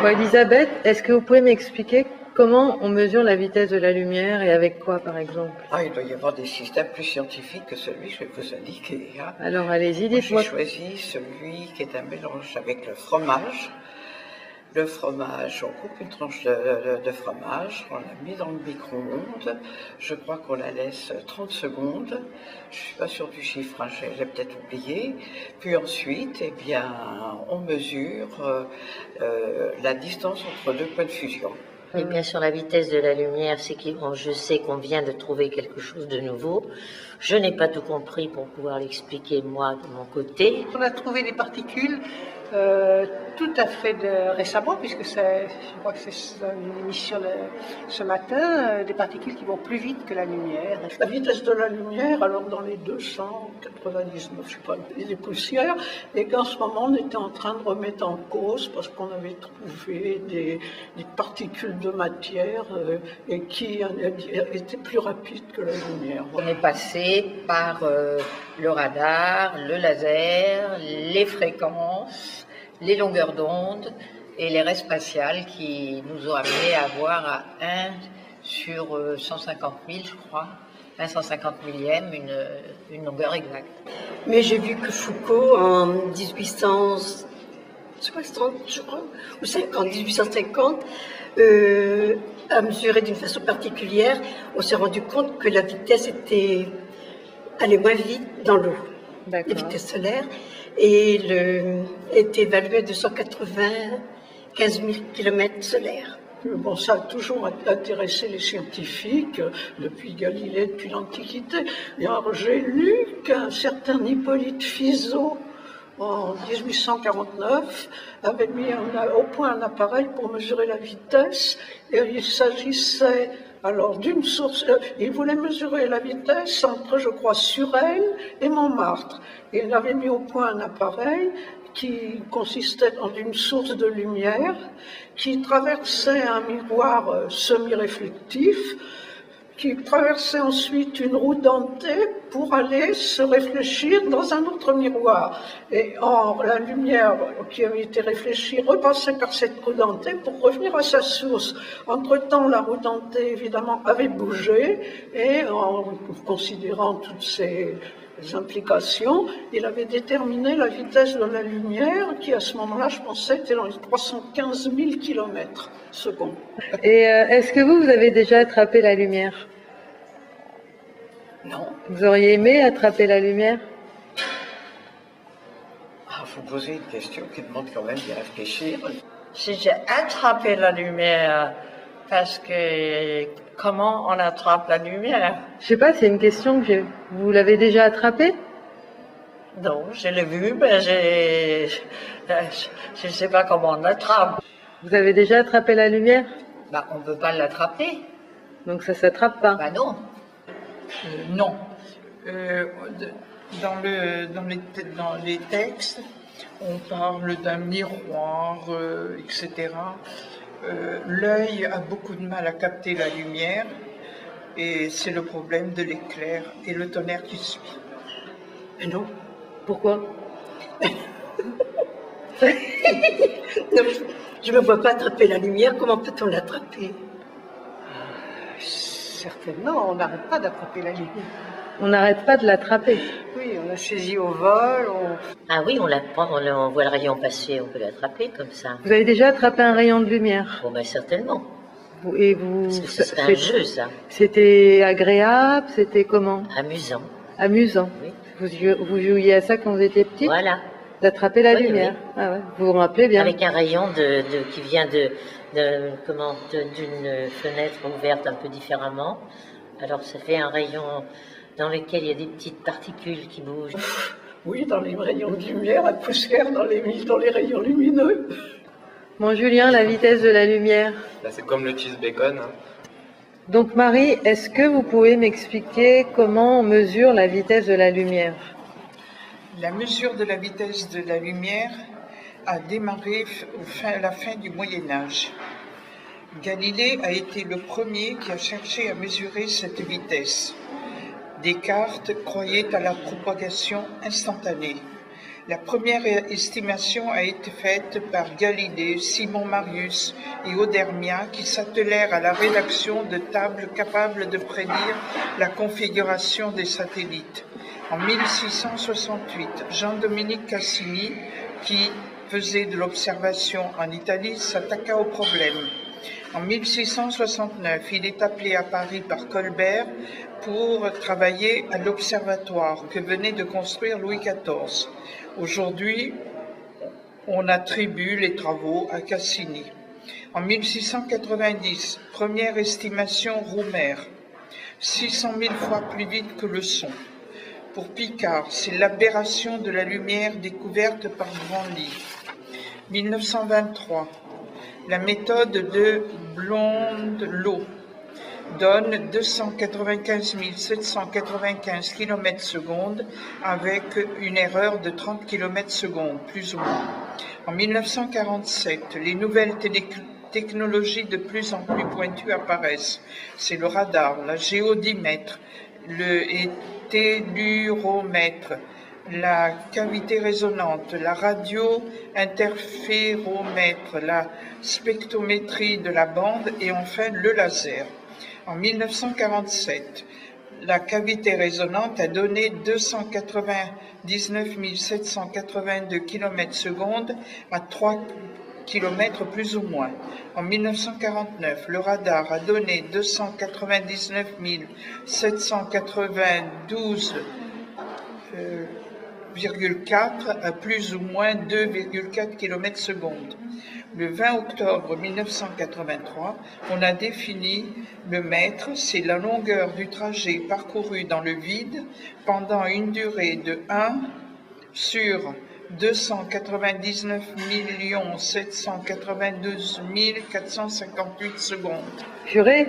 Bon, Elisabeth, est-ce que vous pouvez m'expliquer comment on mesure la vitesse de la lumière et avec quoi, par exemple? Ah, il doit y avoir des systèmes plus scientifiques que celui que je vais vous indiquer. Hein. Alors, allez-y, Moi, dites-moi. j'ai choisi celui qui est un mélange avec le fromage. Le fromage, on coupe une tranche de fromage, on la met dans le micro-ondes. Je crois qu'on la laisse 30 secondes. Je ne suis pas sûre du chiffre, hein, j'ai peut-être oublié. Puis ensuite, eh bien, on mesure la distance entre deux points de fusion. Et bien sûr, la vitesse de la lumière, c'est que je sais qu'on vient de trouver quelque chose de nouveau. Je n'ai pas tout compris pour pouvoir l'expliquer moi de mon côté. On a trouvé des particules tout à fait récemment, puisque je crois que c'est une émission ce matin, des particules qui vont plus vite que la lumière. La vitesse de la lumière, alors dans les 299, je sais pas, des poussières, et qu'en ce moment on était en train de remettre en cause parce qu'on avait trouvé des particules de matière et qui étaient plus rapides que la lumière. On est passé par le radar, le laser, les fréquences, les longueurs d'onde et les raies spatiales qui nous ont amenés à voir à 1 sur 150 000, je crois, 1 150 millième, une longueur exacte. Mais j'ai vu que Foucault, en 1860, je crois, ou 1850, a mesuré d'une façon particulière. On s'est rendu compte que la vitesse allait moins vite dans l'eau, la vitesse solaire, et était évaluée à 295 000 km solaires. Bon, ça a toujours intéressé les scientifiques, depuis Galilée, depuis l'Antiquité. Et alors, j'ai lu qu'un certain Hippolyte Fizeau, en 1849, avait mis au point un appareil pour mesurer la vitesse, et il s'agissait alors d'une source, il voulait mesurer la vitesse entre, je crois, Suresnes et Montmartre. Et il avait mis au point un appareil qui consistait en une source de lumière qui traversait un miroir semi-réflectif, qui traversait ensuite une roue dentée pour aller se réfléchir dans un autre miroir. Et la lumière qui avait été réfléchie repassait par cette roue dentée pour revenir à sa source. Entre-temps, la roue dentée, évidemment, avait bougé, et en considérant toutes ces implications, il avait déterminé la vitesse de la lumière qui, à ce moment-là, je pensais, était dans les 315 000 km secondes. Et est-ce que vous avez déjà attrapé la lumière? Non. Vous auriez aimé attraper la lumière? Ah, vous posez une question qui demande quand même d'y réfléchir. Si j'ai attrapé la lumière, parce que comment on attrape la lumière? Je sais pas, c'est une question que j'ai. Vous l'avez déjà attrapée? Non, je l'ai vu, mais je ne sais pas comment on l'attrape. Vous avez déjà attrapé la lumière? Bah, on ne peut pas l'attraper. Donc ça s'attrape pas? Bah non. Non. Dans les textes, on parle d'un miroir, etc. L'œil a beaucoup de mal à capter la lumière, et c'est le problème de l'éclair et le tonnerre qui suit. Mais non. Pourquoi? Non, je ne me vois pas attraper la lumière. Comment peut-on l'attraper? Certainement, on n'arrête pas d'attraper la lumière. On n'arrête pas de l'attraper. Oui, on la saisit au vol. Ah oui, on la prend, on voit le rayon passer, on peut l'attraper comme ça. Vous avez déjà attrapé un rayon de lumière? Bon, ben certainement. Et vous... Parce que c'est un jeu, ça. C'était agréable? C'était comment? Amusant. Amusant. Oui. Vous jouiez à ça quand vous étiez petite? Voilà. D'attraper la Oui, lumière? oui. Ah ouais. Vous vous rappelez bien? Avec un rayon qui vient d'une fenêtre ouverte un peu différemment. Alors ça fait un rayon dans lequel il y a des petites particules qui bougent. Oui, dans les rayons de lumière, la poussière dans les rayons lumineux. Bon, Julien, la vitesse de la lumière. Là, c'est comme le cheese bacon. Hein. Donc Marie, est-ce que vous pouvez m'expliquer comment on mesure la vitesse de la lumière? La mesure de la vitesse de la lumière a démarré à la fin du Moyen-Âge. Galilée a été le premier qui a cherché à mesurer cette vitesse. Descartes croyait à la propagation instantanée. La première estimation a été faite par Galilée, Simon Marius et Odermia qui s'attelèrent à la rédaction de tables capables de prédire la configuration des satellites. En 1668, Jean-Dominique Cassini, qui faisait de l'observation en Italie, s'attaqua au problème. En 1669, il est appelé à Paris par Colbert pour travailler à l'observatoire que venait de construire Louis XIV. Aujourd'hui, on attribue les travaux à Cassini. En 1690, première estimation Roumer, 600 000 fois plus vite que le son. Pour Picard, c'est l'aberration de la lumière découverte par Branly. 1923, la méthode de Blondelot donne 295 795 km/s avec une erreur de 30 km/s, plus ou moins. En 1947, les nouvelles technologies de plus en plus pointues apparaissent. C'est le radar, la géodimètre, le telluromètre, la cavité résonante, la radio-interféromètre, la spectrométrie de la bande et enfin le laser. En 1947, la cavité résonante a donné 299 782 km/s à 3 km plus ou moins. En 1949, le radar a donné 299 792,4 à plus ou moins 2,4 km/s. Le 20 octobre 1983, on a défini le mètre, c'est la longueur du trajet parcouru dans le vide pendant une durée de 1 sur 299 792 458 secondes. Purée,